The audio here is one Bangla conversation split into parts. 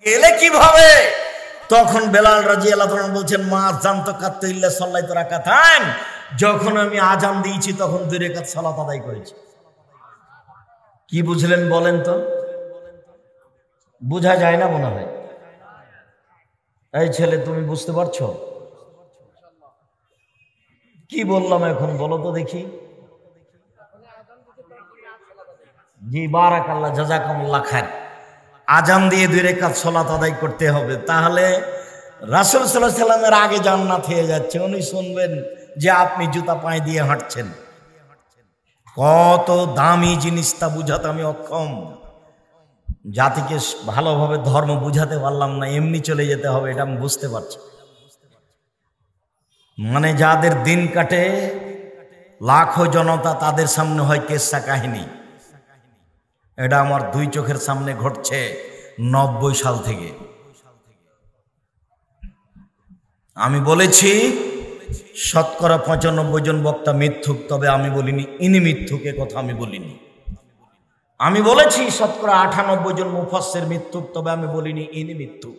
গেলে কিভাবে? তখন বেলাল রাদিয়াল্লাহু আনহু বলছেন, মা জানতো কাত্তু ইল্লা সাল্লাতু রাকাতান, যখন আমি আজান দিয়েছি তখন 2 রাকাত সালাত আদায় করেছি। কি বুঝলেন বলেন তো? বোঝা যায় না মনে হয়। এই ছেলে, তুমি বুঝতে পারছো কি বললাম এখন? বলো তো দেখি। জি, বারাকাল্লাহ, জাযাকাল্লাহ খায়ের। আজান দিয়ে 2 রাকাত সালাত আদায় করতে হবে। তাহলে রাসূল সাল্লাল্লাহু আলাইহি সাল্লামের আগে জান্নাত হয়ে যাচ্ছে। উনি শুনবেন যে আপনি জুতা পায়ে দিয়ে হাঁটছেন। কত দামি জিনিস তা বুঝাতে আমি অক্ষম। জাতিকে ভালোভাবে ধর্ম বুঝাতে পারলাম না, এমনি চলে যেতে হবে, এটা আমি বুঝতে পারছি। মানে যাদের দিন কাটে লাখো জনতা, তাদের সামনে হয় কেসা কাহিনী। এটা আমার 2 চোখের সামনে ঘটছে 90 সাল থেকে। আমি বলেছি শতকরা 95 জন বক্তা মিথ্যুক, তবে আমি বলিনি ইনি মিথ্যুক, এ কথা আমি বলিনি। আমি বলেছি শতকরা 98 জন মুফাসসির মিথ্যুক, তবে আমি বলিনি ইনি মিথ্যুক,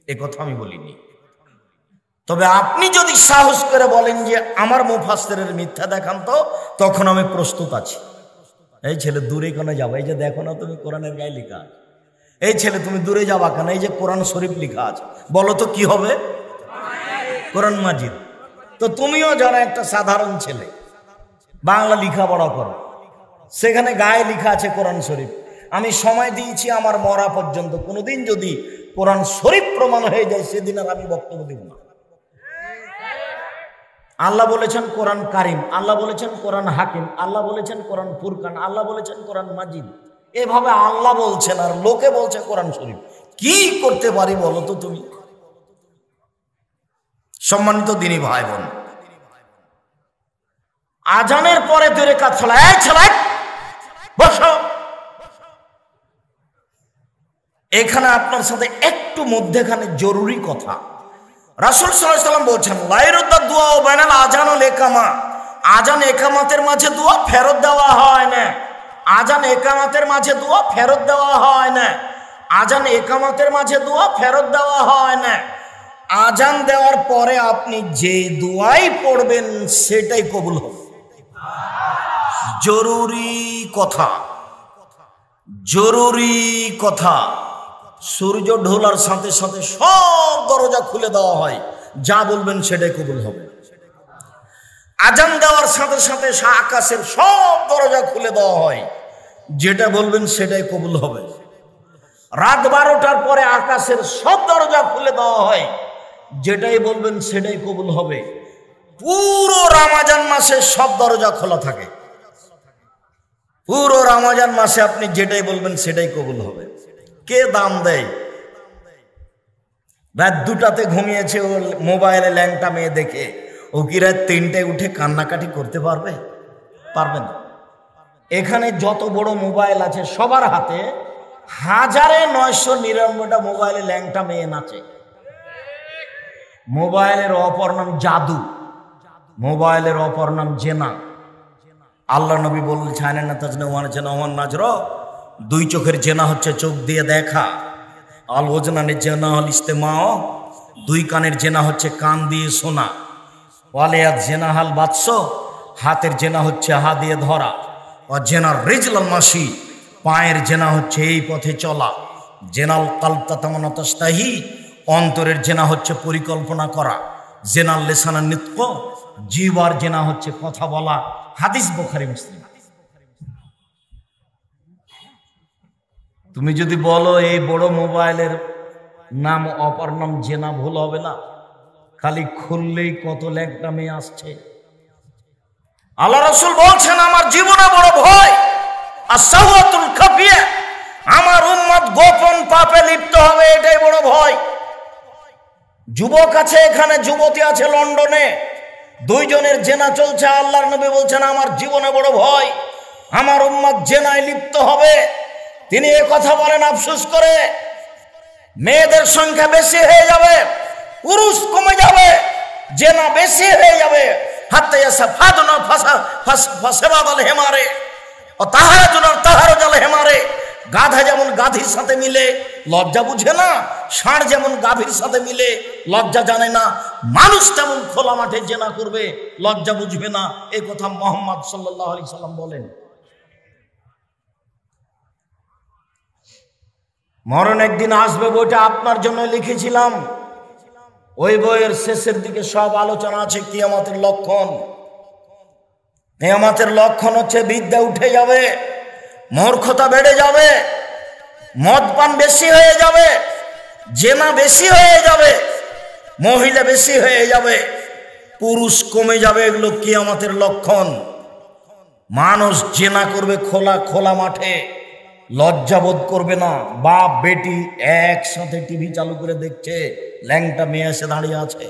এ কথা আমি বলিনি। তবে আপনি যদি সাহস করে বলেন যে আমার মুফাসসিরের মিথ্যা দেখান তো, তখন আমি প্রস্তুত আছি। এই ছেলে, দূরে কেন যাবো? এই যে দেখো না তুমি, কোরআনের গায়ে লেখা। এই ছেলে, তুমি দূরে যাবা কেন? এই যে কোরআন শরীফ লেখা আছে। বলো তো কি হবে? কোরআন মাজিদ। তো তুমিও যারা একটা সাধারণ ছেলে, বাংলা লেখাপড়া করো, সেখানে গায়ে লেখা আছে কোরআন শরীফ। আমি সময় দিয়েছি আমার মরা পর্যন্ত, কোনোদিন যদি কোরআন শরীফ প্রমাণ হয়ে যায় সেদিন আর আমি বক্তব্য দেব না। আল্লাহ বলেছেন কোরআন কারিম, আল্লাহ বলেছেন কোরআন হাকিম, আল্লাহ বলেছেন কোরআন ফুরকান, আল্লাহ বলেছেন কোরআন মাজিদ। এভাবে আল্লাহ বলছেন আর লোকে বলছে কোরআন শরীফ। কি করতে পারি বলো তো তুমি? সম্মানিত দিনী ভাই বোন, আজানের পরে 2 রাকাত সালাত। এই ছেলে, বসো। এখানে আপনার সাথে একটু মধ্যেখানে জরুরি কথা। রাসূল সাল্লাল্লাহু আলাইহি ওয়াসাল্লাম বলছেন, লা ইরুদ্দু দুআ বাইনাল আযান ওয়াল ইকামা। আজান একামাতের মাঝে দোয়া ফেরত দেওয়া হয় না। আজান একামাতের মাঝে দোয়া ফেরত দেওয়া হয় না। আজান একামাতের মাঝে দোয়া ফেরত দেওয়া হয় না। আজান দেওয়ার পরে আপনি যে দোয়াই পড়বেন সেটাই কবুল হবে। জরুরি কথা, জরুরি কথা। সূর্য ঢোলার সাথে সাথে সব দরজা খুলে দেওয়া হয়, যা বলবেন সেটাই কবুল হবে। আজান দেওয়ার সাথে সাথে আকাশের সব দরজা খুলে দেওয়া হয়, যেটা বলবেন সেটাই কবুল হবে। রাত 12টার পরে আকাশের সব দরজা খুলে দেওয়া হয়, যেটাই বলবেন সেটাই কবুল হবে। পুরো রমজান মাসে সব দরজা খোলা থাকে। পুরো রমজান মাসে আপনি যেটাই বলবেন সেটাই কবুল হবে। কে দাম দেয়? রাত 2টাতে ঘুমিয়েছে, ও মোবাইলে ল্যাংটা মেয়ে দেখে, ও কি রাত 3টায় উঠে কান্নাকাটি করতে পারবে? পারবে না। এখানে যত বড় মোবাইল আছে সবার হাতে 1999টা মোবাইলে ল্যাংটা মেয়ে নাচে। মোবাইলের অপর নাম জাদু, মোবাইলের অপর নাম জেনা। আল্লাহ নবী বলছেন, না তাজনা ওয়ান জেনা ওয়ান নাজর। 2 চোখের জেনা হচ্ছে চোখ দিয়ে দেখা। আল ওজনানের জেনা হল ইস্তেমাও। 2 কানের জেনা হচ্ছে কান দিয়ে শোনা। ওয়ালিয়াত জেনা হাল বাদশ, হাতের জেনা হচ্ছে হা দিয়ে ধরা। ও জেনার রিজলাল মাসি, পায়ের জেনা হচ্ছে এই পথে চলা। জেনাল কালতা তামানাতাস্তাহি, অন্তরের জেনা হচ্ছে পরিকল্পনা করা। জেনাল লিসানান নিতক, জিহ্বার জেনা হচ্ছে কথা বলা। হাদিস বুখারী মুসলিম। তুমি যদি বলো এই বড় মোবাইলের নাম অপর নাম জেনা, ভুল হবে না। খালি খুললেই কত ল্যাংটা মেয়ে আসছে। আল্লাহ রাসূল বলছেন, আমার জীবনে বড় ভয় আস-সাওয়াতুল খাফিয়া, আমার উম্মত গোপন পাপে লিপ্ত হবে, এটাই বড় ভয়। যুবক আছে এখানে, যুবতী আছে লন্ডনে, 2 জনের জেনা চলছে। আল্লাহর নবী বলছেন, আমার জীবনে বড় ভয় আমার উম্মত জেনায় লিপ্ত হবে। তিনি এ কথা বলেন আফসোস করে। মেয়েদের সংখ্যা বেশি হয়ে যাবে, পুরুষ কমে যাবে, জেনা বেশি হয়ে যাবে। হাত্তা ইয়াসাফাদুনা ফাসাবাদাল হিমারে ও তাহাজুনা তাহারুজাল হিমারে, গাধা যেমন গাধীর সাথে মিলে লজ্জা বুঝে না, ষাঁড় যেমন গাভীর সাথে মিলে লজ্জা জানে না, মানুষ তেমন খোলা মাঠে জেনা করবে লজ্জা বুঝবে না। এই কথা মুহাম্মদ সাল্লাল্লাহু আলাইহি সাল্লাম বলেন। মরণ একদিন আসবে, বইটা আপনার জন্য লিখেছিলাম। ওই বইয়ের শেষের দিকে সব আলোচনা আছে কিয়ামতের লক্ষণ। কিয়ামতের লক্ষণ হচ্ছে বিদ্যা উঠে যাবে, মূর্খতা বেড়ে যাবে, মদ পান বেশি হয়ে যাবে, জেনা বেশি হয়ে যাবে, মহিলা বেশি হয়ে যাবে, পুরুষ কমে যাবে। এগুলো কিয়ামতের লক্ষণ। মানুষ জেনা করবে খোলা খোলা মাঠে, লজ্জাবোধ করবে না। বাপ বেটি একসাথে টিভি চালু করে দেখছে, ল্যাংটা মেয়ে এসে দাঁড়িয়ে আছে।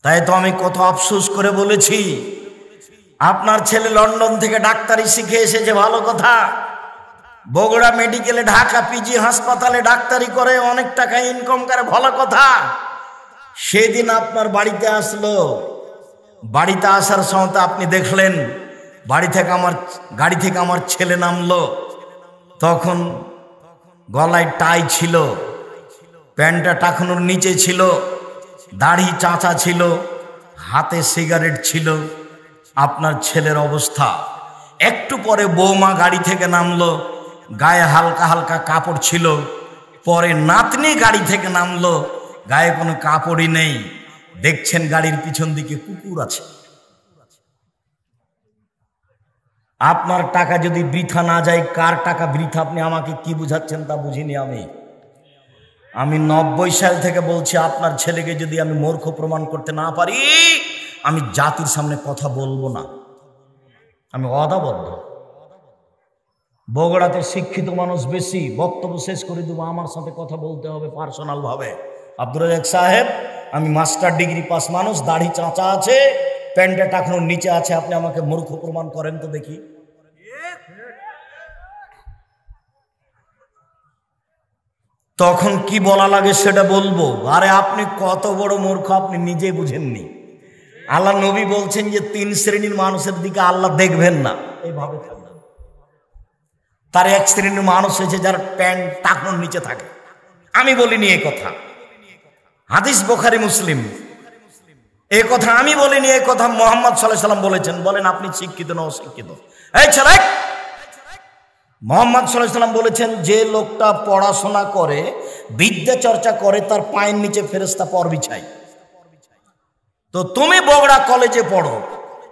তাই তো আমি কত আফসোস করে বলেছি, আপনার ছেলে লন্ডন থেকে ডাক্তারি শিখে এসেছে, ভালো কথা। বগুড়া মেডিকেলে, ঢাকা পিজি হাসপাতালে ডাক্তারি করে, অনেক টাকা ইনকাম করে, ভালো কথা। সেদিন আপনার বাড়িতে আসলো, বাড়িতে আসার সময় আপনি দেখলেন গাড়ি থেকে আমার ছেলে নামলো। তখন গলায় টাই ছিল, প্যান্টটা টাকানোর নিচে ছিল, দাড়ি চাঁচা ছিল, হাতে সিগারেট ছিল। আপনার ছেলের অবস্থা। একটু পরে বৌমা গাড়ি থেকে নামলো, গায়ে হালকা হালকা কাপড় ছিল। পরে নাতনি গাড়ি থেকে নামলো, গায়ে কোনো কাপড়ই নেই। দেখছেন গাড়ির পিছন দিকে কুকুর আছে। আপনার টাকা যদি বৃথা না যায়, কার টাকা বৃথা আপনি আমাকে কি বুঝাচ্ছেন তা বুঝিনি আমি 90 সাল থেকে বলছি, আপনার ছেলেকে যদি আমি মূর্খ প্রমাণ করতে না পারি, আমি জাতির সামনে কথা বলবো না। আমি অদাবদ্ধ। বগুড়াতে শিক্ষিত মানুষ বেশি, বক্তব্য শেষ করে দেবো, আমার সাথে কথা বলতে হবে পার্সোনাল ভাবে। আব্দুর রাজ্জাক সাহেব, আমি মাস্টার ডিগ্রি পাস মানুষ, দাড়ি চাঁচা আছে, প্যান্টটা টাকানোর নিচে আছে, আপনি আমাকে মূর্খ প্রমাণ করেন তো দেখি। তখন কি বলা লাগে সেটা বলবো। আরে আপনি কত বড় মূর্খ আপনি নিজে বুঝেননি। আল্লাহ নবী বলছেন যে 3 শ্রেণীর মানুষের দিকে আল্লাহ দেখবেন না, এইভাবে থাকবেন। তার এক শ্রেণীর মানুষ হয়েছে যার প্যান্ট টাকানোর নিচে থাকে। আমি বলিনি এই কথা, হাদিস বুখারী মুসলিম। এই কথা আমি বলিনি, এই কথা মুহাম্মদ সাল্লাল্লাহু আলাইহি সাল্লাম বলেছেন। বলেন আপনি শিক্ষিত না অশিক্ষিত? এই ছেলে, মুহাম্মদ সাল্লাল্লাহু আলাইহি সাল্লাম বলেছেন, যে লোকটা পড়াশোনা করে, বিদ্যা চর্চা করে, তার পায়ের নিচে ফেরেশতা পর বিছায়। তো তুমি বগুড়া কলেজে পড়ো,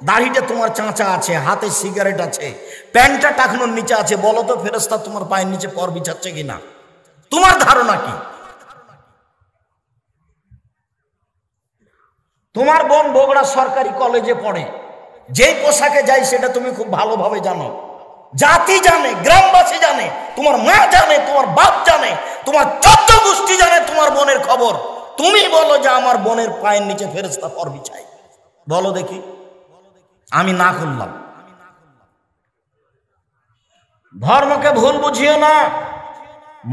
দাড়িটা তোমার চাঁচা আছে, হাতে সিগারেট আছে, প্যান্টটা টাকানোর নিচে আছে, বলো তো ফেরেশতা তোমার পায়ের নিচে পর বিছাচ্ছে কিনা? তোমার ধারণা কি? তোমার বোন বগুড়া সরকারি কলেজে পড়ে, যেই পোশাকে যায় সেটা তুমি খুব ভালোভাবে জানো, জাতি জানে, গ্রামবাসী জানে, তোমার মা জানে, তোমার বাপ জানে, তোমার 14 গোষ্ঠী জানে তোমার বোনের খবর। তুমি বলো যে আমার বোনের পায়ের নিচে ফেরেশতা পর বিছায়, বলো দেখি। আমি না করলাম। ধর্মকে ভুল বুঝিও না।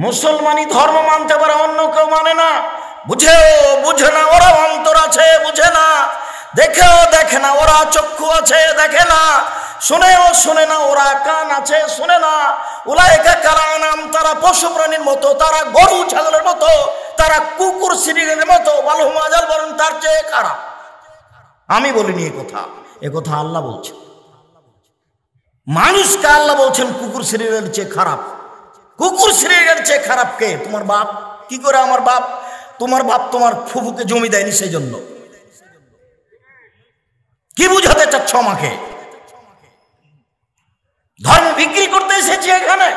মুসলমানই ধর্ম মানতে পারে, অন্য কেউ মানে না। বুঝে না, ওরা অন্তর আছে, বুঝে না। দেখেও দেখে না, ওরা চক্ষু আছে, দেখে না। শুনেও শুনে না, ওরা কান আছে, শুনে না। উলাইকা কালানাম, তারা পশু প্রাণীর মতো, তারা গরু ছাগলের মতো, তারা কুকুর শ্রীগণের মতো। বালহুম আযাল, বলেন তার চেয়ে খারাপ। আমি বলিনি এ কথা আল্লাহ বলছেন। মানুষকে আল্লাহ বলছেন কুকুর শ্রীগণের চেয়ে খারাপ। কুকুর শ্রীগণের চেয়ে খারাপ কে? তোমার বাপ। কি করে আমার বাপ? তোমার বাপ তোমার ফুফুকে জমি দেয়নি, সেই জন্য। কি বুঝাতে চাচ্ছ আমাকে? ধর্ম বিক্রি করতে এসেছি এখানে,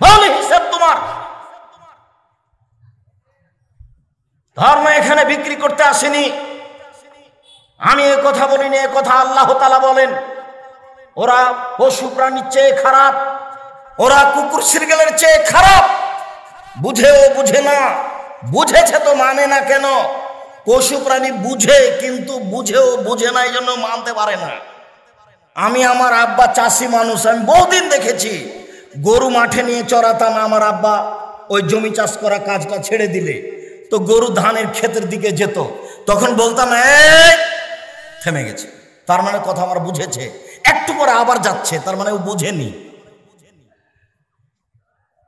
বলে হিসাব তোমার। ধর্ম এখানে বিক্রি করতে আসেনি। আমি এ কথা বলিনি, এ কথা আল্লাহ তাআলা বলেন। ওরা পশু প্রাণীর চেয়ে খারাপ, ওরা কুকুর শ্রীগণের চেয়ে খারাপ। বুঝেও বুঝে না, বুঝেছে তো মানে না কেন? পশু প্রাণী বুঝে, কিন্তু বুঝেও বুঝে না, এই জন্য মানতে পারে না। আমি, আমার আব্বা চাষি মানুষ, আমি বহুদিন দেখেছি। গরু মাঠে নিয়ে চড়াতাম, আমার আব্বা ওই জমি চাষ করা কাজটা ছেড়ে দিলে তো গরু ধানের ক্ষেতের দিকে যেত, তখন বলতাম এই থেমে গেছে, তার মানে কথা আমার বুঝেছে। একটু পরে আবার যাচ্ছে, তার মানে ও বুঝেনি।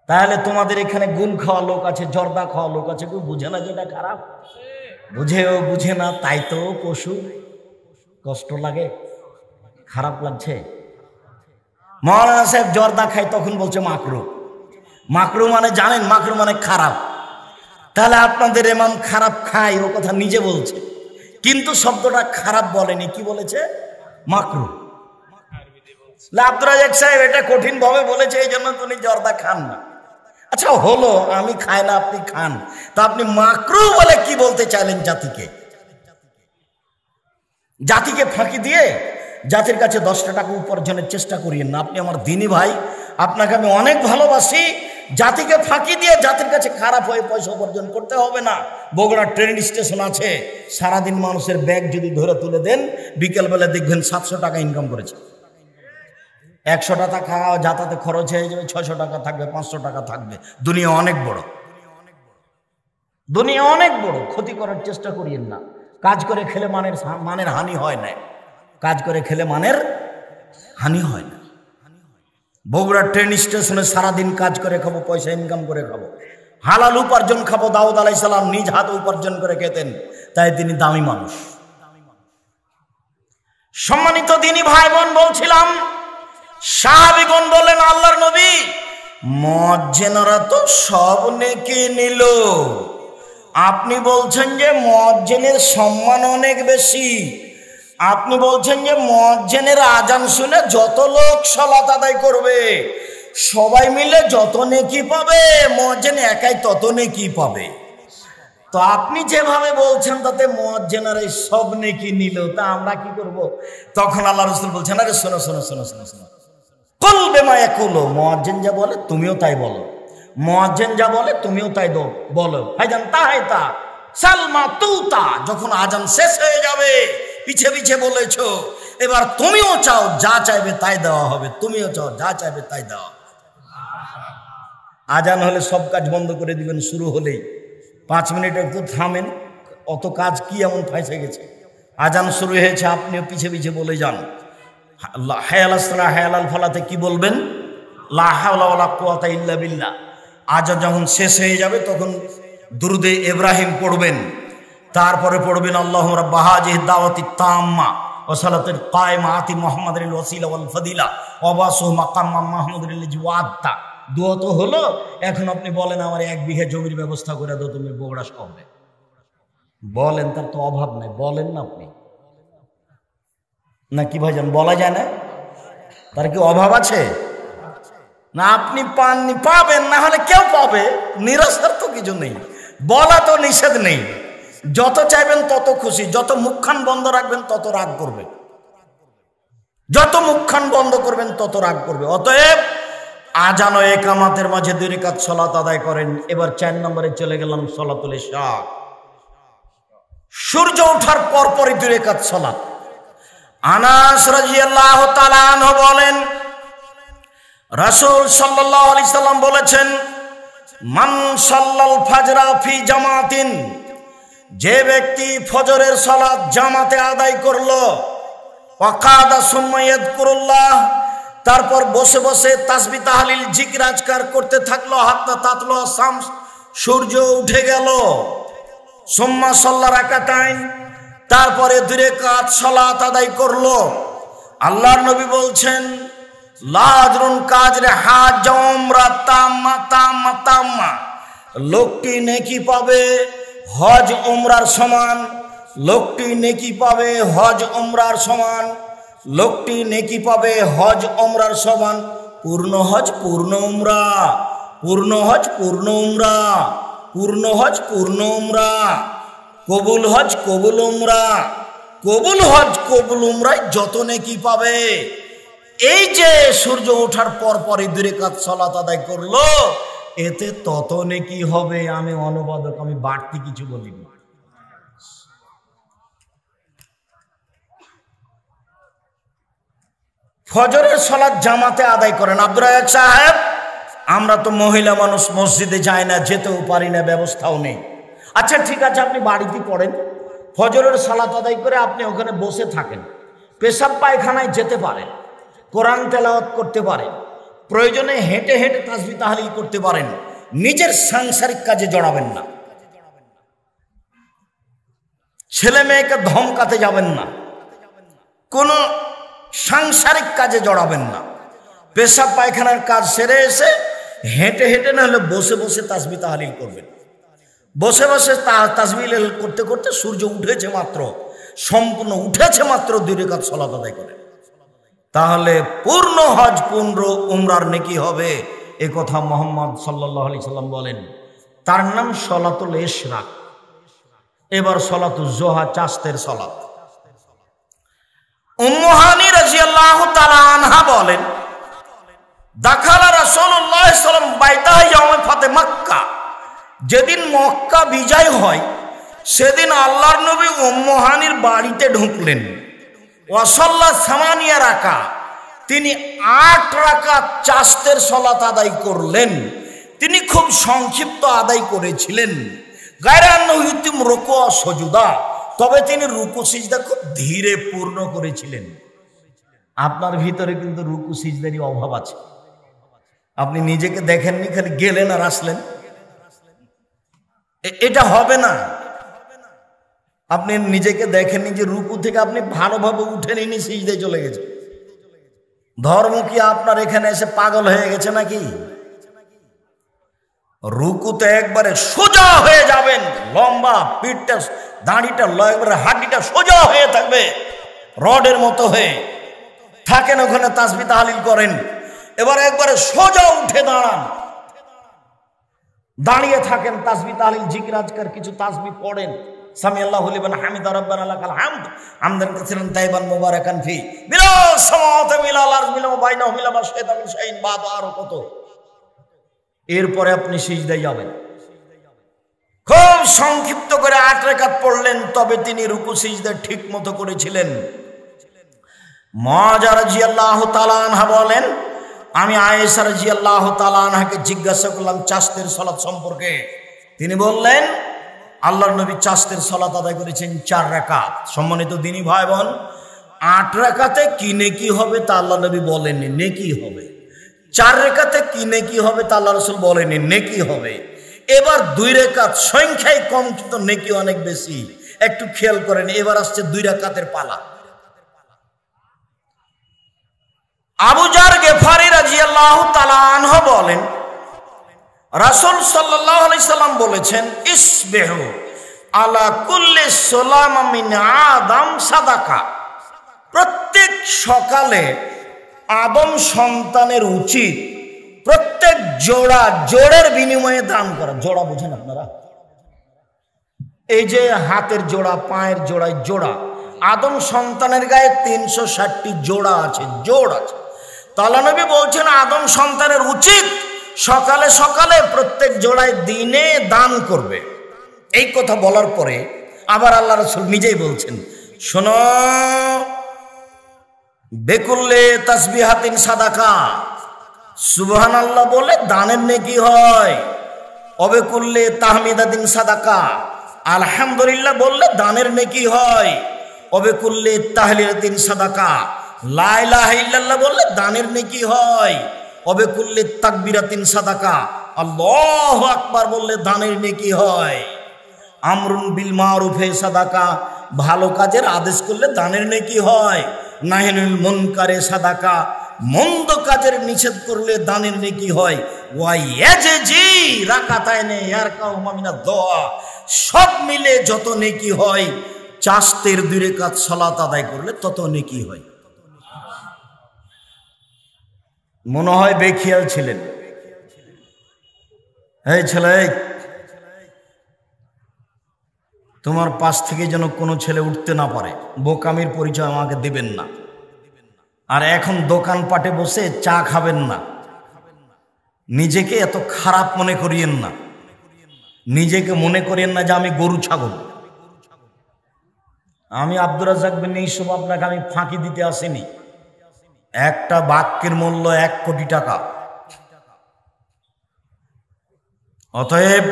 তাহলে তোমাদের এখানে গুল খাওয়া লোক আছে, জর্দা খাওয়া লোক আছে, কেউ বুঝে না যেটা খারাপ? বুঝেও বুঝে না, তাই তো পশু। কষ্ট লাগে, খারাপ লাগছে। মৌলানা সাহেব জর্দা খায়, তখন বলছে মাকরু। মাকরু মানে জানেন? মাকরু মানে খারাপ। তাহলে আপনাদের ইমাম খারাপ খায়, ও কথা নিজে বলছে, কিন্তু শব্দটা খারাপ বলেনি। কি বলেছে? মাকরু। আব্দুর রাজ্জাক সাহেব এটা কঠিন ভাবে বলেছে, এই জন্য তুমি জর্দা খান না। আচ্ছা হলো, আমি খাই না, আপনি খান, তা আপনি মাকরু বলে কি বলতে চাইলেন জাতিকে? জাতিকে ফাঁকি দিয়ে জাতির কাছে 10টা টাকা উপার্জনের চেষ্টা করিয়েন না। আপনি আমার দিনী ভাই, আপনাকে আমি অনেক ভালোবাসি। জাতিকে ফাঁকি দিয়ে জাতির কাছে খারাপ হয়ে পয়সা উপার্জন করতে হবে না। বগুড়া ট্রেন স্টেশন আছে, সারাদিন মানুষের ব্যাগ যদি ধরে তুলে দেন, বিকেলবেলা দেখবেন 700 টাকা ইনকাম করেছে। 100 টাকা খাওয়া যাতায়াতে খরচ হয়ে যাবে, 600 টাকা থাকবে, 500 টাকা থাকবে। দুনিয়া অনেক বড়, দুনিয়া অনেক বড়। ক্ষতি করার চেষ্টা করিয়েন না। কাজ করে খেলে মানের হানি হয় না। কাজ করে খেলে মানের হানি হয় না। বগুড়া ট্রেন স্টেশনে সারাদিন কাজ করে খাবো, পয়সা ইনকাম করে খাবো, হালাল উপার্জন খাবো। দাউদ আলাইহিস সালাম নিজ হাতে উপার্জন করে খেতেন, তাই তিনি দামি মানুষ। সম্মানিত দিনী ভাই বোন, বলছিলাম সাহাবীগণ বলেন, আল্লাহর নবী, মুয়াজ্জিনরা তো সব নেকি নিল, আপনি বলছেন যে মুয়াজ্জিনের সম্মান অনেক বেশি। আপনি বলছেন যে মুয়াজ্জিনের আজান শুনে যত লোক সালাত আদায় করবে, সবাই মিলে যত নেকি পাবে, মুয়াজ্জিন একাই তত নেকি পাবে। তো আপনি যেভাবে বলছেন তাতে মুয়াজ্জিনরা সব নেকি নিল, তা আমরা কি করব? তখন আল্লাহ রাসূল বলছেন, আরে শোনো শোনো শোনো শোনো শোনো, কুল বিমা ইয়াকুলু, মুয়াজ্জিন যা বলে তুমিও তাই বলো, মুয়াজ্জিন যা বলে তুমিও তাই বলো। ভাইজান তাহাইতা সালমা তুতা, যখন আজান শেষ হয়ে যাবে, পিছে পিছে বলেছো, এবার তুমিও চাও যা চাইবে তাই দেওয়া হবে, তুমিও চাও যা চাইবে তাই দেওয়া। আজান হলে সব কাজ বন্ধ করে দিবেন, শুরু হলেই 5 মিনিট একটু থামেন, অত কাজ কি এমন ফাঁসে গেছে। আজান শুরু হয়েছে, আপনিও পিছে পিছে বলে যান, হায় আলাস সালাহ, হায় আলাল ফালাতে কি বলবেন? লা হাওলা ওয়ালা কুওয়াতা ইল্লা বিল্লাহ। আজান যখন শেষ হয়ে যাবে তখন দুরুদে ইব্রাহিম পড়বেন, তারপরে পড়বেন আল্লাহুম্মা রাব্বা হাযিহি দাওয়াতি তাম্মা ওয়া সালাতিল কায়মা আতি মুহাম্মাদিল ওয়াসিলা ওয়াল ফাদিলা ওয়া বাসু মাকাম মাহমুদুল ওয়াদতা। দোয়া তো হলো, এখন আপনি বলেন আমার 1 বিঘা জমির ব্যবস্থা করে দাও তুমি বগুড়া শহরে। বলেন, তার তো অভাব নাই, বলেন না আপনি, না কি ভাইজান? বলা যায় না? তার কি অভাব আছে? না আপনি পাননি, পাবেন, না হলে কেউ পাবে, নিরাশার তো কিছু নেই। বলা তো নিষেধ নেই, যত চাইবেন তত খুশি, যত মুখখান বন্ধ রাখবেন তত রাগ করবে, যত মুখখান বন্ধ করবেন তত রাগ করবে। অতএব আজান ও ইকামাতের মাঝে 2 রাকাত সালাত আদায় করেন। এবার 4 নম্বরে চলে গেলাম, সালাতুল ইশা। সূর্য ওঠার পরপরই 2 রাকাত সালাত। আনাস রাদিয়াল্লাহু তাআলা আনহু বলেন, রাসূল সাল্লাল্লাহু আলাইহি সাল্লাম বলেছেন, মান সাল্লাল ফাজরা ফি জামাতিন, যে ব্যক্তি ফজরের সালাত জামাতে আদায় করলো, ওয়াকাদা সুম্মা ইয়াযকুরুল্লাহ, তারপর বসে বসে তাসবিহ তাহলিল জিকির আজকার করতে থাকলো, হাত্তা তাতলো শামস, সূর্য উঠে গেল। সুম্মা সাল্লা রাকাতাইন, তারপরে 2 রাকাত সালাত আদায় করলো। আল্লাহর নবী বলছেন, লা আজরুন কাজরে হাজ উমরা তাম্মা তাম্মা তাম্মা, লোকটি নেকি পাবে হজ উমরার সমান, লোকটি নেকি পাবে হজ উমরার সমান, লোকটি নেকি পাবে হজ উমরার সমান। পূর্ণ হজ পূর্ণ উমরা, পূর্ণ হজ পূর্ণ উমরা, পূর্ণ হজ পূর্ণ উমরা, কবুল হজ কবুল উমরা, কবুল হজ কবুল উমরায় যত নেকি পাবে। এই যে সূর্য ওঠার পরপরই 2 রাকাত সালাত আদায় করলো, এতে তত নেকি হবে। আমি অনুবাদক, আমি বাড়তি কিছু বলিনি। ফজরের সালাত জামাতে আদায় করেন। আব্দুর রাজ্জাক সাহেব, আমরা তো মহিলা মানুষ, মসজিদে যাই না, যেতেও পারি না, ব্যবস্থাও নেই। আচ্ছা ঠিক আছে, আপনি বাড়িতে পড়েন, ফজরের সালাত আদায় করে আপনি ওখানে বসে থাকেন, পেশাব পায়খানায় যেতে পারেন, কোরআন তেলাওয়াত করতে পারেন, প্রয়োজনে হেঁটে হেঁটে তাসবিহ তাহলিল করতে পারেন, নিজের সাংসারিক কাজে জড়াবেন না। ছেলে মেয়েকে ধমকাতে যাবেন না, কোনো সাংসারিক কাজে জড়াবেন না। পেশাব পায়খানার কাজ সেরে এসে হেঁটে হেঁটে না হলে বসে বসে তাসবিহ তাহলিল করবেন। বসে বসে তাসবিহ করতে করতে সূর্য উঠেছে মাত্র, সম্পূর্ণ উঠেছে মাত্র 2 রাকাত সালাত আদায় করেন, তাহলে পূর্ণ হজ পূর্ণ উমরার নেকি হবে। এ কথা মুহাম্মদ সাল্লাল্লাহু আলাইহি সাল্লাম বলেন। তার নাম সলাতুল ইশরাক। এবার সলাতুল জোহা, চাস্তের সলাত। উম্মু হানি রাদিয়াল্লাহু তাআলা আনহা বলেন, দাখালা রাসূলুল্লাহ সাল্লাল্লাহু আলাইহি ওয়াসাল্লাম বাইতাহ ইয়াউমে ফাতে মক্কা, যেদিন মক্কা বিজয় হয় সেদিন আল্লাহর নবী উম্মু হানির বাড়িতে ঢুকলেন। ওয়াসাল্লা সামানিয়া রাকা, তিনি 8 রাকাত চাস্তের সলাত আদায় করলেন। তিনি খুব সংক্ষিপ্ত আদায় করেছিলেন। গায়রা আন্নাহুম রুকু ও সুজুদা, তবে তিনি রুকু সিজদা খুব ধীরে পূর্ণ করেছিলেন। আপনার ভিতরে কিন্তু রুকু সিজদারই অভাব আছে। আপনি নিজেকে দেখেননি, খালি গেলেন আর আসলেন, এটা হবে না। আপনি নিজেকে দেখেননি যে রুকু থেকে আপনি ভালোভাবে উঠে নিনি, সিজদায় চলে গেছে। ধর্ম কি আপনার এখানে এসে পাগল হয়ে গেছে নাকি? রুকুতে একবারে সোজা হয়ে যাবেন, লম্বা পিঠটা, দাঁড়িটা, একবারে হাড্ডিটা সোজা হয়ে থাকবে, রডের মতো হয়ে থাকেন, ওখানে তাসবিহ তাহলিল করেন। এবার একবারে সোজা উঠে দাঁড়ান, দাঁড়িয়ে থাকেন, তাসবিহ তাহলিল জিকির আজকার কিছু তাসবিহ পড়েন। সামি আল্লাহু লিমান হামিদা রাব্বানা লাকাল হামদ হামদান কাসীরান তাইবান মুবারাকান ফি মিলাল সামাওয়াতি মিলাল আরদ মিলাল বাইনাহু মিলাল মা শাইতা মিন শাইইন বাদ, আরো কত। এরপরে আপনি সিজদায় যাবেন। খুব সংক্ষিপ্ত করে 8 রাকাত পড়লেন, তবে তিনি রুকু সিজদা ঠিক মতো করেছিলেন। মুআযা রাদিয়াল্লাহু তাআলা আনহা বলেন, আমি আয়েশা রাদিয়াল্লাহু তাআলা আনহাকে জিজ্ঞাসা করলাম চাস্তের সালাত সম্পর্কে। তিনি বললেন, আল্লাহর নবী চাস্তের সালাত আদায় করেছেন 4 রাকাত। সম্মানিত দিনী ভাই বোন, 8 রাকাতে কি নেকি হবে তা আল্লাহ নবী বলেননি, নেকি হবে। 4 রাকাতে কি নেকি হবে তা আল্লাহ রাসূল বলেননি, নেকি হবে। এবার 2 রাকাত, সংখ্যায় কম কিন্তু নেকি অনেক বেশি। একটু খেয়াল করেন, এবার আসছে 2 রাকাতের পালা। আবু জার গেফারি রাদিয়াল্লাহু তাআলা আনহু বলেন, রাসূল সাল্লাল্লাহু আলাইহি সাল্লাম বলেছেন, ইসবিহু আলা কুল্লি সুলাম মিন আদম সাদাকা। প্রত্যেক সকালে আদম সন্তানের উচিত প্রত্যেক জোড়ের বিনিময়ে দান করা। জোড়া বুঝেন আপনারা? এই যে হাতের জোড়া, পায়ের জোড়ায় জোড়া, আদম সন্তানের গায়ে 360টি জোড়া আছে, জোড় আছে। আল্লাহ নবী বলছেন আদম সন্তানের উচিত সকালে সকালে প্রত্যেক জোড়ায় দিনে দান করবে। এই কথা বলার পরে আবার আল্লাহ রাসূল নিজেই বলছেন, শোনো, বেকুল্লে তাসবিহাতিন সাদাকা, সুবহানাল্লাহ বলে দানের নেকি হয়। অবেকুল্লে তাহমিদাতিন সাদাকা, আলহামদুলিল্লাহ বললে দানের নেকি হয়। অবেকুল্লে তাহলিলাতিন সাদাকা, লা ইলাহা ইল্লাল্লাহ বললে দানের নেকি হয়। অবেকুল্লে তাকবীরাতিন সাদাকা, আল্লাহু আকবার বললে দানের নেকি হয়। আমরুন বিল মারুফে সাদাকা, ভালো কাজের আদেশ করলে দানের নেকি হয়। নাহিনুল মুনকারে সাদাকা, মন্দ কাজের নিষেধ করলে দানের নেকি হয়। ওয়াইয়াজি রাকাতাইনে ইয়ারকাউমা মিনাদ দোয়া, সব মিলে যত নেকি হয়, চাস্তের 2 রাকাত সালাত আদায় করলে তত নেকি হয়। মনে হয় বেখিয়াল ছিলেন। এই ছেলে, তোমার পাশ থেকে যেন কোনো ছেলে উঠতে না পারে, বোকামির পরিচয় আমাকে দিবেন না। আর এখন দোকানপাটে বসে চা খাবেন না। নিজেকে এত খারাপ মনে করিয়েন না, নিজেকে মনে করিয়েন না যে আমি গরু ছাগল। আমি আব্দুর রাজ্জাক বিন ইউসুফ, আপনাকে আমি ফাঁকি দিতে আসিনি। একটা বাক্যের মূল্য 1 কোটি টাকা। অতএব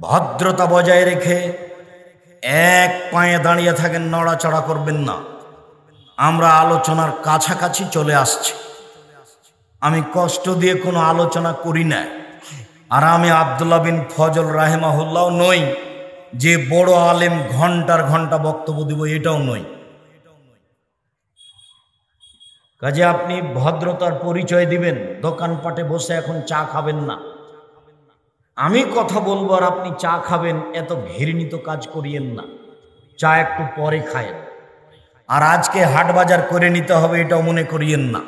ভদ্রতা বজায় রেখে এক পায়ে দাঁড়িয়ে থাকেন, নড়াচড়া করবেন না। আমরা আলোচনার কাছাকাছি চলে আসছি। আমি কষ্ট দিয়ে কোনো আলোচনা করি না। আর আমি আব্দুল্লাহ বিন ফজল রাহিমাহুল্লাহ নই যে বড় আলেম ঘন্টার ঘন্টা বক্তব্য দিব, এটাও নই। কাজে আপনি ভদ্রতার পরিচয় দিবেন, দোকানপাটে বসে এখন চা খাবেন না। আমি কথা বলবো আর আপনি চা খাবেন, এত ঘৃণিত কাজ করিয়েন না। চা একটু পরে খায়েন। আর আজকে হাট বাজার করে নিতে হবে এটাও মনে করিয়েন না।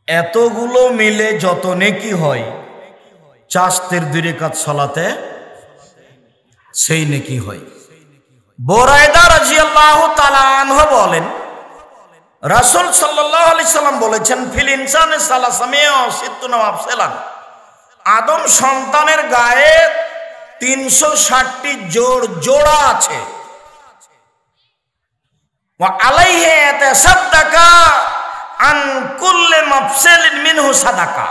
এতগুলো মিলে যত নেকি হয় চাস্তের 2 রাকাত সালাতে সেই নেকি হয়। বুরায়দা রাদিয়াল্লাহু তাআলা আনহু বলেন, রাসূল সাল্লাল্লাহু আলাইহি সাল্লাম বলেছেন, ফিল ইনসানে সালাসামিয়া ওয়া সিত্তুনা আফসালান, আদম সন্তানের গায়ে 360টি জোড়া আছে। ওয়া আলাইহি ইয়াতাসাদ্দাকা আন কুল্লি মাফসালিন মিনহু সাদাকা,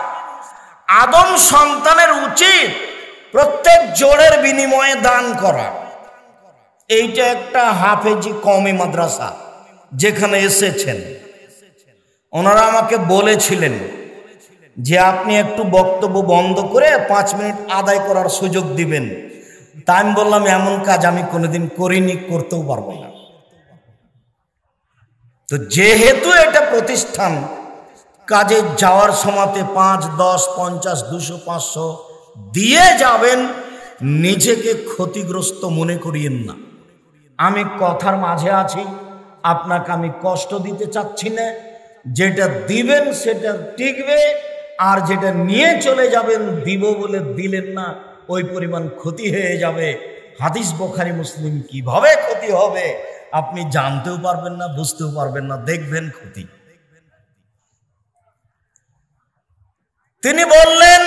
আদম সন্তানের উচিত প্রত্যেক জোড়ের বিনিময়ে দান করা। এইটা একটা হাফেজি কওমি মাদ্রাসা যেখানে এসেছেন, ওনারা আমাকে বলেছিলেন যে আপনি একটু বক্তব্য বন্ধ করে 5 মিনিট আদায় করার সুযোগ দিবেন। তাই আমি বললাম এমন কাজ আমি কোনোদিন করিনি, করতেও পারবো না। তো যেহেতু এটা প্রতিষ্ঠান, কাজে যাওয়ার সময়তে 5, 10, 50, 200, 500 দিয়ে যাবেন, নিজেকে ক্ষতিগ্রস্ত মনে করিয়েন না। আমি কথার মাঝে আছি, আপনাকে আমি কষ্ট দিতে চাচ্ছি না। যেটা দিবেন সেটা টিকবে, আর যেটা নিয়ে চলে যাবেন দিব বলে দিলেন না, ওই পরিমাণ ক্ষতি হয়ে যাবে। হাদিস বুখারী মুসলিম কিভাবে ক্ষতি হবে আপনি জানতেও পারবেন না, বুঝতেও পারবেন না, দেখবেন ক্ষতি। তিনি বললেন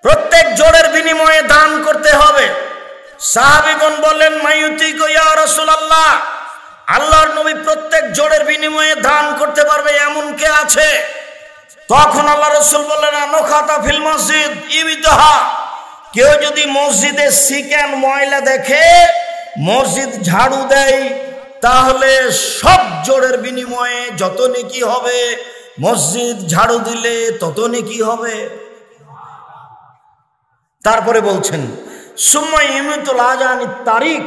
প্রত্যেক জোড়ের বিনিময়ে দান করতে হবে। সাহাবীগণ বললেন, মাইয়ুতিকু ইয়া রাসূলুল্লাহ, আল্লাহর নবী প্রত্যেক জোড়ের বিনিময়ে দান করতে পারবে এমন কে আছে? তখন আল্লাহ রাসূল বললেন, আনখাতা ফিল মসজিদ ইবিতাহা, কেউ যদি মসজিদে সিকেন ময়লা দেখে মসজিদ ঝাড়ু দেয় তাহলে সব জোড়ের বিনিময়ে যত নেকি হবে, মসজিদ ঝাড়ু দিলে তত নেকি হবে। তারপরে বলছেন, সুম্মা ইমিতুল আজানি তারিক,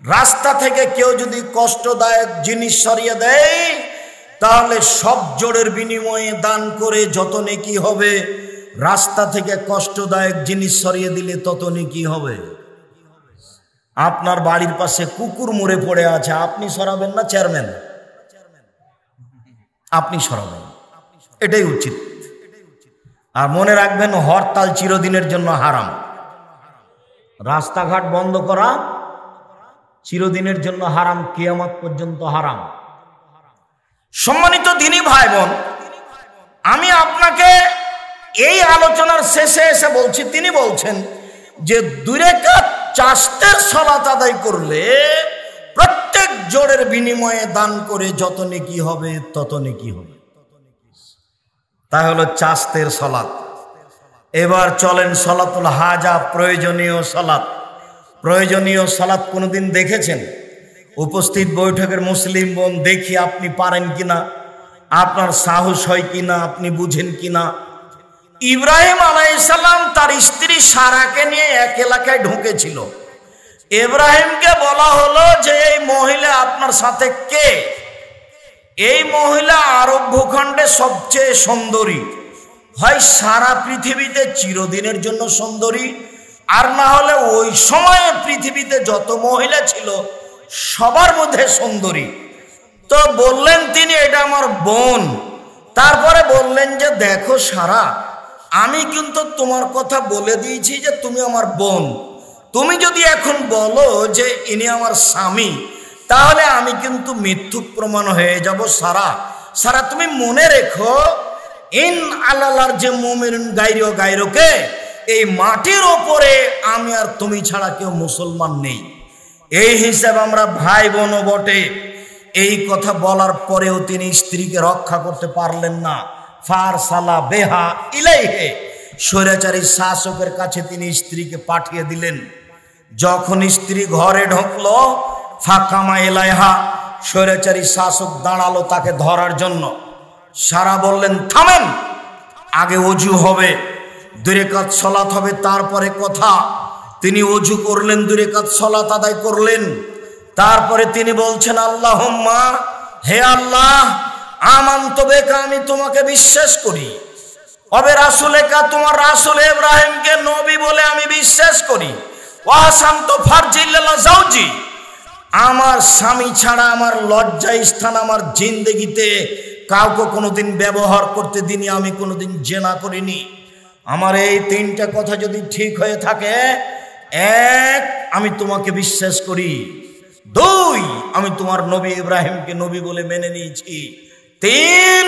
রাস্তা থেকে কেউ যদি কষ্টদায়ক জিনিস সরিয়ে দেয় তাহলে সব জোড়ের বিনিময়ে দান করে যত নেকি হবে, রাস্তা থেকে কষ্টদায়ক জিনিস সরিয়ে দিলে তত নেকি হবে। আপনার বাড়ির পাশে কুকুর মরে পড়ে আছে, আপনি সরাবেন না চেয়ারম্যান? আপনি সরাবেন, এটাই উচিত। আর মনে রাখবেন, হরতাল চিরদিনের জন্য হারাম। রাস্তাঘাট বন্ধ করা চিরদিনের জন্য হারাম, কিয়ামত পর্যন্ত হারাম। সম্মানিত দ্বীনী ভাই বোন, আমি আপনাকে এই আলোচনার শেষে এসে বলছি, তিনি বলছেন যে 2 রাকাত চাস্তের সালাত আদায় করলে প্রত্যেক জোড়ের বিনিময়ে দান করে যত নেকি হবে তত নেকি হবে। তা হলো চাস্তের সালাত। এবার চলেন সালাতুল হাজা, প্রয়োজনীয় সালাত। প্রয়োজনীয় সালাত কোনোদিন দেখেছেন? উপস্থিত বৈঠকের মুসলিম বোন, দেখি আপনি পারেন কিনা, আপনার সাহস হয় কিনা, আপনি বুঝেন কিনা। ইব্রাহিম আলাইহিস সালাম তার স্ত্রী সারাকে নিয়ে এক এলাকায় ঢুকেছিল। ইব্রাহিমকে বলা হলো যে এই মহিলা আপনার সাথে কে? এই মহিলা আরব ভূখণ্ডে সবচেয়ে সুন্দরী, হয় সারা পৃথিবীতে চিরদিনের জন্য সুন্দরী, আর না হলে ওই সময়ে পৃথিবীতে যত মহিলা ছিল সবার মধ্যে সুন্দরী। তো বললেন তিনি, এটা আমার বোন। তারপরে বললেন যে দেখো সারা, আমি কিন্তু তোমার কথা বলে দিয়েছি যে তুমি আমার বোন। তুমি যদি এখন বলো যে ইনি আমার স্বামী, তাহলে আমি কিন্তু মিথ্যুক প্রমাণ হয়ে যাব। সারা সারা তুমি মনে রেখো, ইন আল্লাহর যে মুমিনুন গায়রো গায়রোকে, এই মাটির ওপরে আমি আর তুমি ছাড়া কেউ মুসলমান নেই। এই হিসাব আমরা ভাই বোনও বটে। এই কথা বলার পরেও তিনি স্ত্রীকে রক্ষা করতে পারলেন না। ফারসালা বেহা ইলাইহে, স্বৈরাচারী শাসকের কাছে তিনি স্ত্রীকে পাঠিয়ে দিলেন। যখন স্ত্রী ঘরে ঢুকলো, ফাকামা ইলাইহা, স্বৈরাচারী শাসক দাঁড়ালো তাকে ধরার জন্য। সারা বললেন থামেন, আগে অজু হবে, 2 রাকাত সালাত হবে, তারপরে কথা। তিনি অজু করলেন, 2 রাকাত সালাত আদায় করলেন। তারপরে তিনি বলছেন আল্লাহুম্মা, হে আল্লাহ, আমানতু বিকা, আমি তোমাকে বিশ্বাস করি। অবে রাসূলেকা, তোমার রাসূল ইব্রাহিমকে নবী বলে আমি বিশ্বাস করি। ওয়াসামতু ফারজি লিল্লাহ জাওজি, আমার স্বামী ছাড়া আমার লজ্জা স্থান আমার জিন্দেগিতে কাউকে কোনোদিন ব্যবহার করতে দিনি, আমি কোনোদিন জেনা করিনি। আমার এই 3টা কথা যদি ঠিক হয়ে থাকে, 1, আমি তোমাকে বিশ্বাস করি, 2, আমি তোমার নবী ইব্রাহিমকে নবী বলে মেনে নিয়েছি, 3,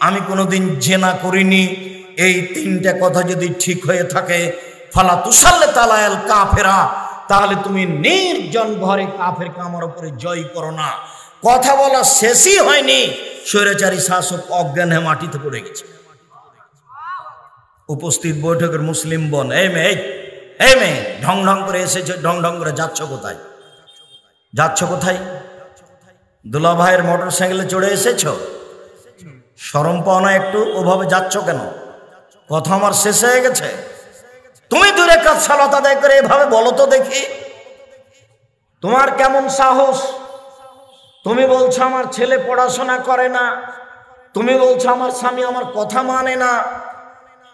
আমি কোনোদিন জেনা করিনি। এই 3টা কথা যদি ঠিক হয়ে থাকে, ফালা তুসাল্লিত আলাল কাফেরা, তাহলে তুমি নির্জন ঘরে কাফেরকে আমার উপরে জয় করো না। কথা বলা শেষই হয়নি, স্বৈরাচারী শাসক অজ্ঞান হয়ে মাটিতে পড়ে গেছে। উপস্থিত বৈঠকের মুসলিম বোন, এই মেয়ে ঢং ঢং করে এসেছে, ঢং ঢং করে যাচ্ছ কোথায়? যাচ্ছ কোথায়? দুলা ভাইয়ের মোটর সাইকেলে চড়ে এসেছ? শরম পাও না একটু? ওভাবে যাচ্ছ কেন? কথা আমার শেষ হয়ে গেছে। তুমি 2 রাকাত সালাত আদায় করে এভাবে বলো তো দেখি, তোমার কেমন সাহস? তুমি বলছো আমার ছেলে পড়াশোনা করে না, তুমি বলছো আমার স্বামী আমার কথা মানে না,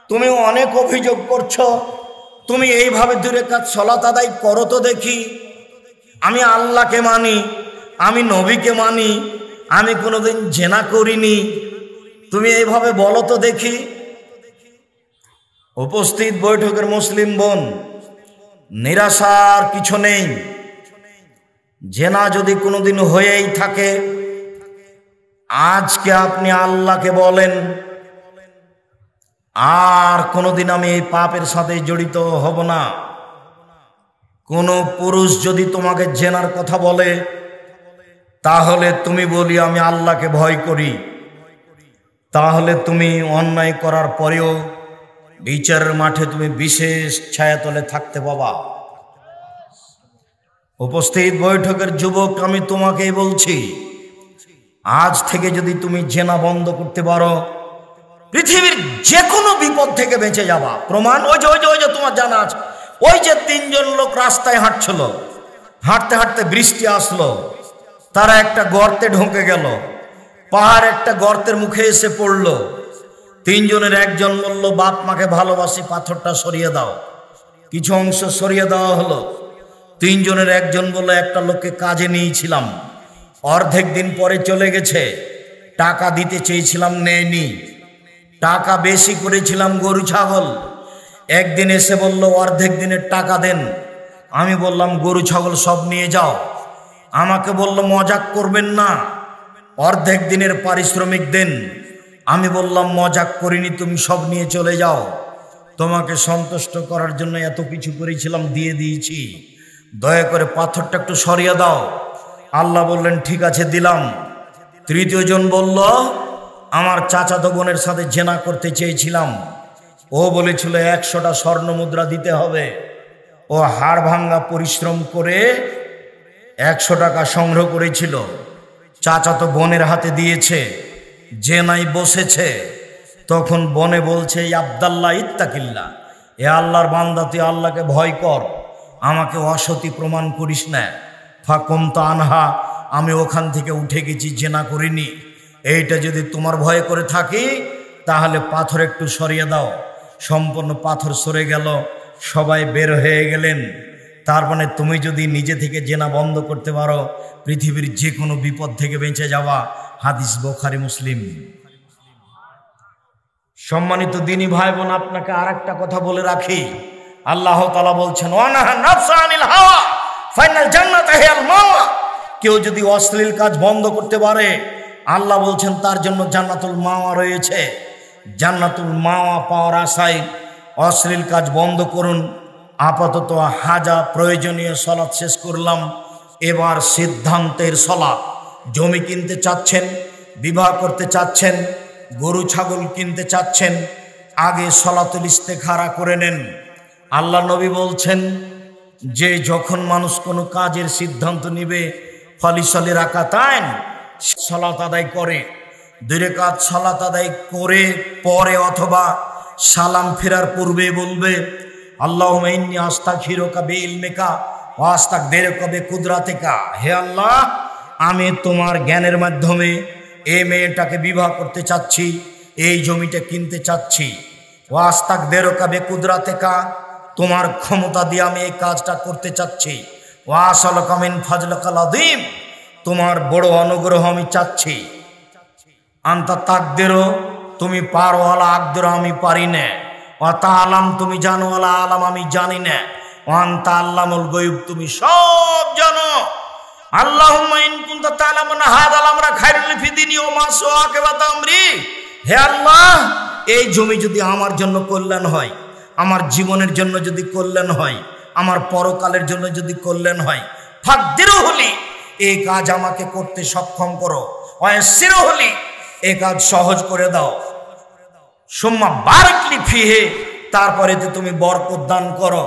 তুমি অনেক অভিযোগ করছো, তুমি এইভাবে 2 রাকাত সালাত আদায় করো তো দেখি। আমি আল্লাহকে মানি, আমি নবীকে মানি, আমি কোনোদিন জেনা করিনি, তুমি এইভাবে বলো তো দেখি। উপস্থিত বৈঠকের মুসলিম বোন, নিরাশার কিছু নেই। জেনা যদি কোনোদিন হয়েই থাকে, আজকে আপনি আল্লাহকে বলেন আর কোনোদিন আমি এই পাপের সাথে জড়িত হব না। কোনো পুরুষ যদি তোমাকে জেনার কথা বলে, তাহলে তুমি বলি আমি আল্লাহকে ভয় করি, তাহলে তুমি অন্যায় করার পরেও বিচারের মাঠে তুমি বিশেষ ছায়াতলে থাকতে পাবা। উপস্থিত বৈঠকের যুবক, আমি তোমাকেই বলছি, আজ থেকে যদি তুমি জেনা বন্ধ করতে পারো, পৃথিবীর যে কোনো বিপদ থেকে বেঁচে যাবা। প্রমাণ ওই যে তোমার জানা আছে, ওই যে 3 জন লোক রাস্তায় হাঁটছিল, হাঁটতে হাঁটতে বৃষ্টি আসলো, তারা একটা গর্তে ঢুকে গেল, পাহাড় একটা গর্তের মুখে এসে পড়লো। 3 জনের একজন বলল বাপ মাকে ভালোবাসি, পাথরটা সরিয়ে দাও। কিছু অংশ সরিয়ে দেওয়া হলো। 3 জনের একজন বলল একটা লোককে কাজে নিয়েছিলাম, অর্ধেক দিন পরে চলে গেছে, টাকা দিতে চেয়েছিলাম নেয়নি, টাকা বেশি করেছিলাম গরু ছাগল, একদিন এসে বলল অর্ধেক দিনের টাকা দেন। আমি বললাম গরু ছাগল সব নিয়ে যাও। আমাকে বলল মজাক করবেন না, অর্ধেক দিনের পারিশ্রমিক দেন। আমি বললাম মজাক করিনি, তুমি সব নিয়ে চলে যাও, তোমাকে সন্তুষ্ট করার জন্য এত কিছু করেছিলাম, দিয়ে দিয়েছি, দয়া করে পাথরটা একটু সরিয়ে দাও। আল্লাহ বললেন ঠিক আছে দিলাম। 3য় জন বলল আমার চাচাতো বোনের সাথে জেনা করতে চেয়েছিলাম, ও বলেছিল 100টা স্বর্ণ মুদ্রা দিতে হবে। ও হাড় ভাঙ্গা পরিশ্রম করে 100 টাকা সংগ্রহ করেছিল, চাচাতো বোনের হাতে দিয়েছে, জেনায় বসেছে। তখন বনে বলছে আব্দাল্লাহ ইত্তাকিল্লাহ, এ আল্লাহর বান্দা তুই আল্লাহকে ভয় কর, আমাকে অসতী প্রমাণ করিস না। ফাকুম তানহা, আমি ওখান থেকে উঠে গেছি, জেনা করিনি। এইটা যদি তোমার ভয় করে থাকি তাহলে পাথর একটু সরিয়ে দাও। সম্পূর্ণ পাথর সরে গেল, সবাই বের হয়ে গেলেন। তার মানে তুমি যদি নিজে থেকে জেনা বন্ধ করতে পারো, পৃথিবীর যে কোনো বিপদ থেকে বেঁচে যাওয়া। হাদিস বুখারী মুসলিম। সম্মানিত দিনী ভাই বোন, আপনাকে আর একটা কথা বলে রাখি, আল্লাহ তাআলা বলছেন ওয়ানাহা নাফসা আনিল হাওয়া ফাইনাল জান্নাতা হিয়াল মাওয়া। কেউ যদি অশ্লীল কাজ বন্ধ করতে পারে, আল্লাহ বলছেন তার জন্য জান্নাতুল মাওয়া রয়েছে। জান্নাতুল মাওয়া পাওয়ার আশায় অশ্লীল কাজ বন্ধ করুন। আপাতত হাজা প্রয়োজনীয় সালাত শেষ করলাম, এবার সিদ্ধান্তের সালাত। জমি কিনতে চাচ্ছেন, বিবাহ করতে চাচ্ছেন, গরু ছাগল কিনতে চাচ্ছেন, আগে সালাতুল ইস্তেখারা করে নেন। আল্লাহ নবী বলছেন যে যখন মানুষ কোনো কাজের সিদ্ধান্ত নেবে, ফালিসালি রাকাতাইন, সালাত আদায় করে, 2 রাকাত সালাত আদায় করে পরে অথবা সালাম ফেরার পূর্বে বলবে আল্লাহুম্মা ইন্নী আস্তাগফিরুকা বিইলমিকা ওয়া আস্তাগদিরুকা বিকুদরাতিকা, হে আল্লাহ আমি তোমার জ্ঞানের মাধ্যমে এই মেয়েটাকে বিবাহ করতে চাচ্ছি, এই জমিটা কিনতে চাচ্ছি। ওয়া আস্তাগদিরুকা বিকুদরাতিকা, তোমার ক্ষমতা দিয়ে আমি এই কাজটা করতে চাচ্ছি। ওয়া আসআলুকা মিন ফাজলিকাল আযীম, তোমার বড় অনুগ্রহ আমি চাচ্ছি। আনতা তাকদিরু, তুমি পারওয়ালা, আকদিরু আমি পারি না। ওয়া তাআলাম, তুমি জানো, ওয়ালা আলাম আমি জানি না। ওয়া আনতা আল্লামুল গায়ব, তুমি সব জানো। আল্লাহুম্মা ইন কুনতা তাআলামুনা হাযাল আমরা খায়রুল ফি দীনি ওয়া মা সুআকিবাত আমরি, হে আল্লাহ এই জমি যদি আমার জন্য কল্যাণ হয়, আমার জীবনের জন্য যদি কল্যাণ হয়, আমার পরকালের জন্য যদি কল্যাণ হয়, ফাকদিরু হলি, এই কাজ আমাকে করতে সক্ষম করো। ওয়াসিরু হলি, এই কাজ সহজ করে দাও। সুম্মা বারিকলি ফিহি, তারপরে তুমি বরকত দান করো।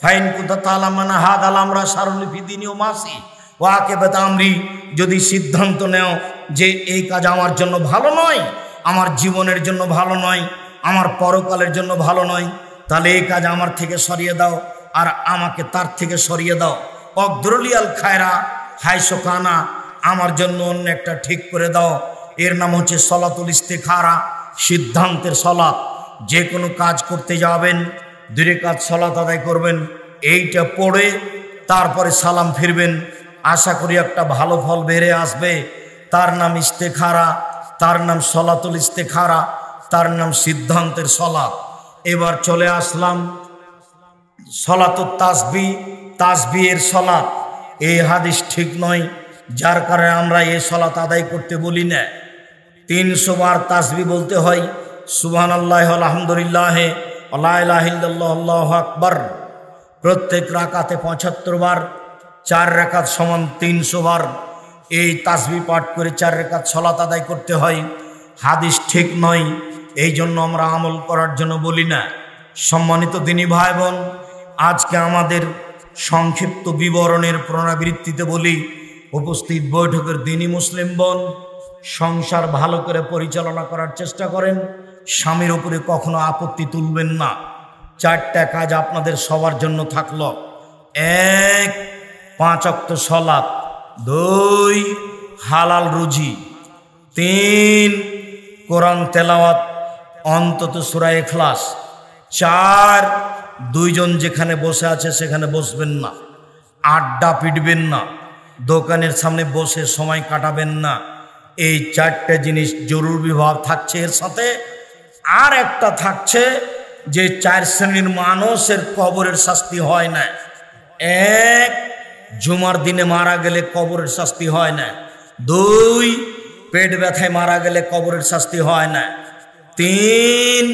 ফাইন কুনতা তাআলামুনা হাযাল আমরা শারুল ফি দীনি ওয়া মাসি ওয়া আকিবাত আমরি, যদি সিদ্ধান্ত নেও যে এই কাজ আমার জন্য ভালো নয়, আমার জীবনের জন্য ভালো নয়, আমার পরকালের জন্য ভালো নয়, তাহলে এই কাজ আমার থেকে সরিয়ে দাও আর আমাকে তার থেকে সরিয়ে দাও। অকদরুলিয়াল খায়রা হাইসু কানা, আমার জন্য অন্য একটা ঠিক করে দাও। এর নাম হচ্ছে সলাতুল ইস্তিখারা, সিদ্ধান্তের সলাত। যে কোনো কাজ করতে যাবেন 2 রাকাত সলাত আদায় করবেন, এইটা পড়ে তারপরে সালাম ফিরবেন। আশা করি একটা ভালো ফল বেড়ে আসবে। তার নাম ইস্তেখারা, তার নাম সলাতুল ইস্তেখারা, তার নাম সিদ্ধান্তের সলাত। এবার চলে আসলাম সলাতুত তাসবিহ, তাসবিহের সলাত। এই হাদিস ঠিক নয়, যার কারণে আমরা এই সলাত আদায় করতে বলি না। 300 বার তাসবিহ বলতে হয়, সুবহানাল্লাহি আলহামদুলিল্লাহ লা ইলাহা ইল্লাল্লাহ আল্লাহু আকবার। প্রত্যেক রাকাতে 75 বার, 4 রাকাত সমান 300 বার এই তাসবিহ পাঠ করে 4 রাকাত সলাত আদায় করতে হয়। হাদিস ঠিক নয়, এই জন্য আমরা আমল করার জন্য বলি না। সম্মানিত দিনী ভাই বোন, আজকে আমাদের সংক্ষিপ্ত বিবরণের পুনরাবৃত্তিতে বলি, উপস্থিত বৈঠকের দিনী মুসলিম বোন, সংসার ভালো করে পরিচালনা করার চেষ্টা করেন। স্বামীর উপরে কখনো আপত্তি তুলবেন না। 4টা কাজ আপনাদের সবার জন্য থাকলো। 1 5 ওয়াক্ত সালাত, 2 হালাল রুজি, 3 কোরআন তেলাওয়াত অন্তত সূরা ইখলাস, 4 দুইজন যেখানে বসে আছে সেখানে বসবেন না, আড্ডা পিটবেন না, দোকানের সামনে বসে সময় কাটাবেন না। এই 4টে জিনিস জরুরি ভাব থাকছে। এর সাথে আর একটা থাকছে যে 4 শ্রেণীর মানুষের কবরের শাস্তি হয় না। 1 জুমার দিনে মারা গেলে কবরের শাস্তি হয় না। 2 পেট ব্যথায় মারা গেলে কবরের শাস্তি হয় না। 3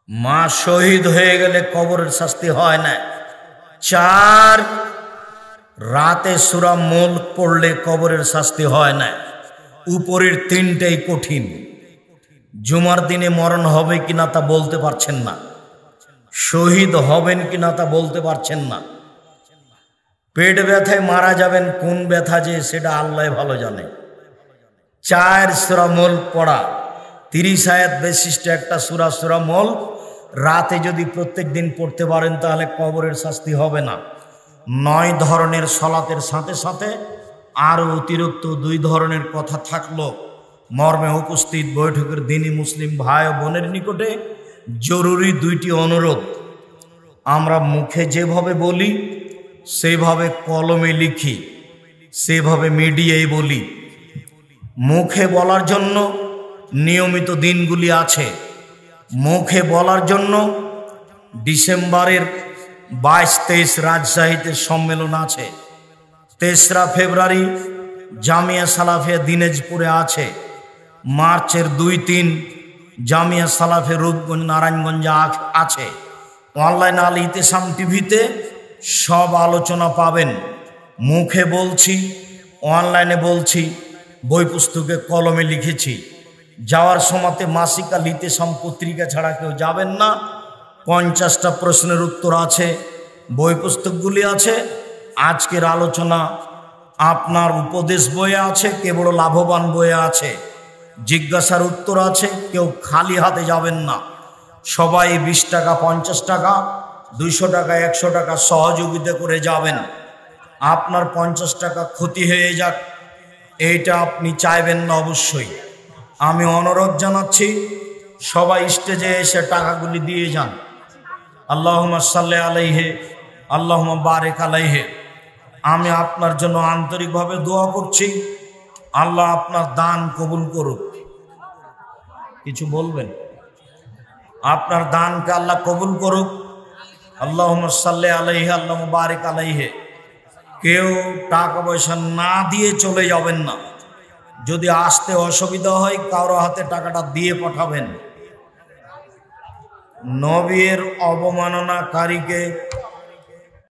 মা শহীদ হয়ে গেলে কবরের শাস্তি হয় না। 4 রাতে সূরা মুলক পড়লে কবরের শাস্তি হয় না। উপরের 3টাই কঠিন। জুমার দিনে মরণ হবে কিনা তা বলতে পারছেন না, শহীদ হবেন কিনা তা বলতে পারছেন না, পেট ব্যথায় মারা যাবেন, কোন ব্যথা যে সেটা আল্লাহ ভালো জানে। 4 সূরা মুলক পড়া, 30 আয়াত বিশিষ্ট একটা সূরা, সূরা মুলক রাতে যদি প্রত্যেক দিন পড়তে পারেন তাহলে কবরের শাস্তি হবে না। 9 ধরনের সলাতের সাথে সাথে আরও অতিরিক্ত 2 ধরনের কথা থাকলো। মর্মে উপস্থিত বৈঠকের দিনী মুসলিম ভাই ও বোনের নিকটে জরুরি 2টি অনুরোধ। আমরা মুখে যেভাবে বলি সেভাবে কলমে লিখি, সেভাবে মিডিয়ায় বলি। মুখে বলার জন্য নিয়মিত দিনগুলি আছে। মুখে বলার জন্য ডিসেম্বরের 22-23 রাজশাহীতে সম্মেলন আছে। 3রা ফেব্রুয়ারি জামিয়া সালাফিয়া দিনাজপুরে আছে। মার্চের 2-3 জামিয়া সালাফিয়া রূপগঞ্জ নারায়ণগঞ্জে আছে। অনলাইন আল ইতিসাম টিভিতে সব আলোচনা পাবেন। মুখে বলছি, অনলাইনে বলছি, বই পুস্তকে কলমে লিখেছি। যাওয়ার সময়তে মাসিক আল ইতিসাম পত্রিকা ছাড়া কেউ যাবেন না। 50টা প্রশ্নের উত্তর আছে, বই পুস্তকগুলি আছে। আজকের আলোচনা আপনার উপদেশ বইয়ে আছে, কে বড় লাভবান বইয়ে আছে, জিজ্ঞাসার উত্তর আছে। কেউ খালি হাতে যাবেন না, সবাই 20 টাকা 50 টাকা 200 টাকা 100 টাকা সহযোগিতা করে যাবেন। আপনার 50 টাকা ক্ষতি হয়ে যাক এইটা আপনি চাইবেন না অবশ্যই। আমি অনুরোধ জানাচ্ছি সবাই স্টেজে এসে টাকাগুলি দিয়ে যান। আল্লাহুম্মা সাল্লি আলাইহি আল্লাহুম্মা বারিক আলাইহি। আমি আপনার জন্য আন্তরিকভাবে দোয়া করছি, আল্লাহ আপনার দান কবুল করুক। কিছু বলবেন? আপনার দানকে আল্লাহ কবুল করুক। আল্লাহুম্মা সাল্লি আলাইহি আল্লাহুম্মা বারিক আলাইহি। কেউ টাকা পয়সা না দিয়ে চলে যাবেন না। যদি আসতে অসুবিধা হয় কারো হাতে টাকাটা দিয়ে পাঠাবেন। নবীর অবমাননাকারীকে